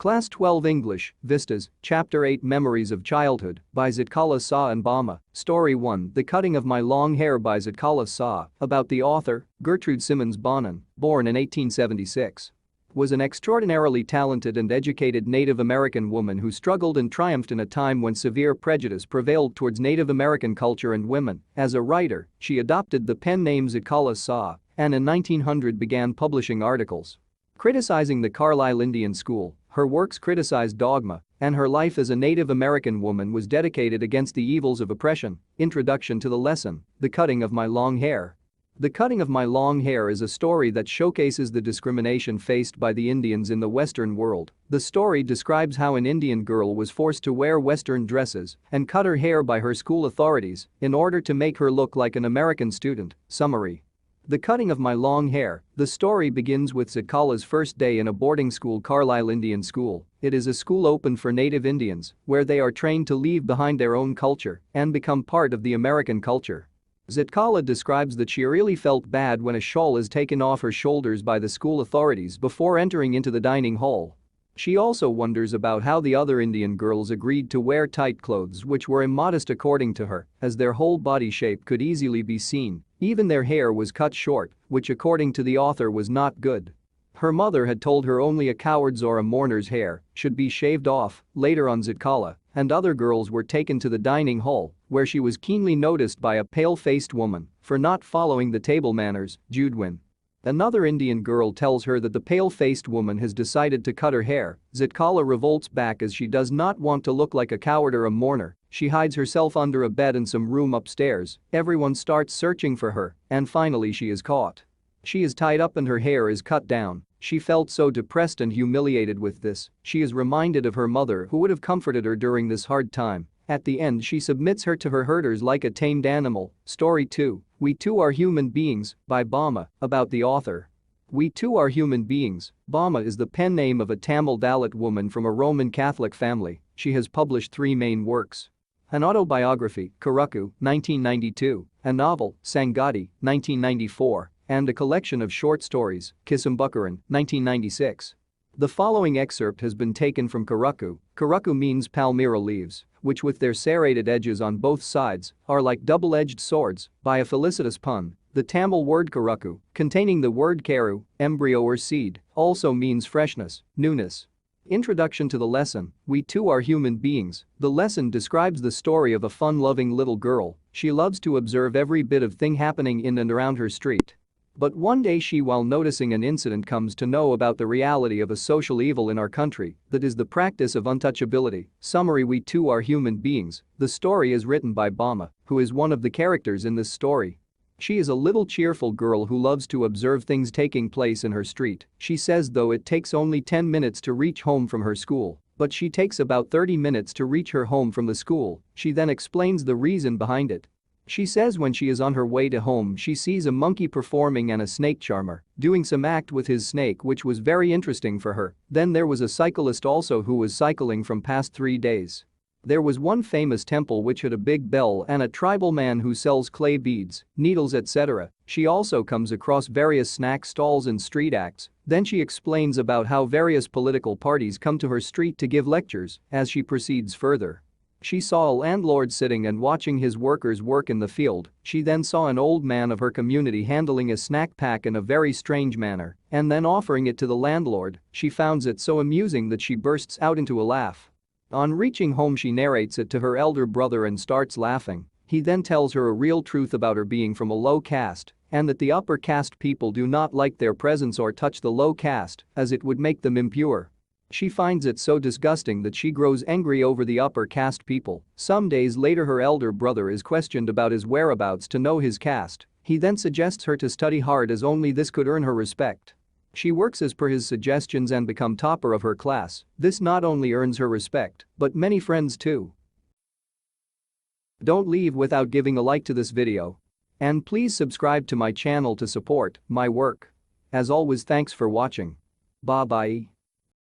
Class 12 English, Vistas, Chapter 8 Memories of Childhood, by Zitkala Sa and Bama. Story 1 The Cutting of My Long Hair by Zitkala Sa, about the author, Gertrude Simmons Bonin, born in 1876. Was an extraordinarily talented and educated Native American woman who struggled and triumphed in a time when severe prejudice prevailed towards Native American culture and women. As a writer, she adopted the pen name Zitkala Sa and in 1900 began publishing articles criticizing the Carlisle Indian School. Her works criticized dogma, and her life as a Native American woman was dedicated against the evils of oppression. Introduction to the lesson, The Cutting of My Long Hair. The Cutting of My Long Hair is a story that showcases the discrimination faced by the Indians in the Western world. The story describes how an Indian girl was forced to wear Western dresses and cut her hair by her school authorities in order to make her look like an American student. Summary. The Cutting of My Long Hair. The story begins with Zitkala's first day in a boarding school, Carlisle Indian School. It is a school open for Native Indians, where they are trained to leave behind their own culture and become part of the American culture. Zitkala describes that she really felt bad when a shawl is taken off her shoulders by the school authorities before entering into the dining hall. She also wonders about how the other Indian girls agreed to wear tight clothes which were immodest according to her, as their whole body shape could easily be seen. Even their hair was cut short, which according to the author was not good. Her mother had told her only a coward's or a mourner's hair should be shaved off. Later on, Zitkala and other girls were taken to the dining hall, where she was keenly noticed by a pale-faced woman for not following the table manners. Judwin. Another Indian girl tells her that the pale-faced woman has decided to cut her hair. Zitkala revolts back as she does not want to look like a coward or a mourner. She hides herself under a bed in some room upstairs. Everyone starts searching for her, and finally she is caught. She is tied up and her hair is cut down. She felt so depressed and humiliated with this. She is reminded of her mother who would have comforted her during this hard time. At the end, she submits her to her herders like a tamed animal. Story 2 We Too Are Human Beings, by Bama, about the author. We Too Are Human Beings. Bama is the pen name of a Tamil Dalit woman from a Roman Catholic family. She has published 3 main works: an autobiography, Karaku, 1992, a novel, Sangati, 1994, and a collection of short stories, Kisambukaran, 1996. The following excerpt has been taken from Karaku. Karaku means palmyra leaves, which with their serrated edges on both sides are like double-edged swords. By a felicitous pun, the Tamil word Karaku, containing the word karu, embryo or seed, also means freshness, newness. Introduction to the lesson, We Too Are Human Beings. The lesson describes the story of a fun-loving little girl. She loves to observe every bit of thing happening in and around her street. But one day she, while noticing an incident, comes to know about the reality of a social evil in our country, that is the practice of untouchability. Summary: We too are human beings. The story is written by Bama, who is one of the characters in this story. She is a little cheerful girl who loves to observe things taking place in her street. She says though it takes only 10 minutes to reach home from her school, but she takes about 30 minutes to reach her home from the school. She then explains the reason behind it. She says when she is on her way to home she sees a monkey performing and a snake charmer doing some act with his snake, which was very interesting for her. Then there was a cyclist also who was cycling from past 3 days. There was one famous temple which had a big bell and a tribal man who sells clay beads, needles, etc. She also comes across various snack stalls and street acts. Then she explains about how various political parties come to her street to give lectures. As she proceeds further, she saw a landlord sitting and watching his workers work in the field. She then saw an old man of her community handling a snack pack in a very strange manner and then offering it to the landlord. She finds it so amusing that she bursts out into a laugh. On reaching home she narrates it to her elder brother and starts laughing. He then tells her a real truth about her being from a low caste and that the upper caste people do not like their presence or touch the low caste as it would make them impure. She finds it so disgusting that she grows angry over the upper caste people. Some days later her elder brother is questioned about his whereabouts to know his caste. He then suggests her to study hard as only this could earn her respect. She works as per his suggestions and become topper of her class. This not only earns her respect, but many friends too. Don't leave without giving a like to this video. And please subscribe to my channel to support my work. As always, thanks for watching. Bye bye.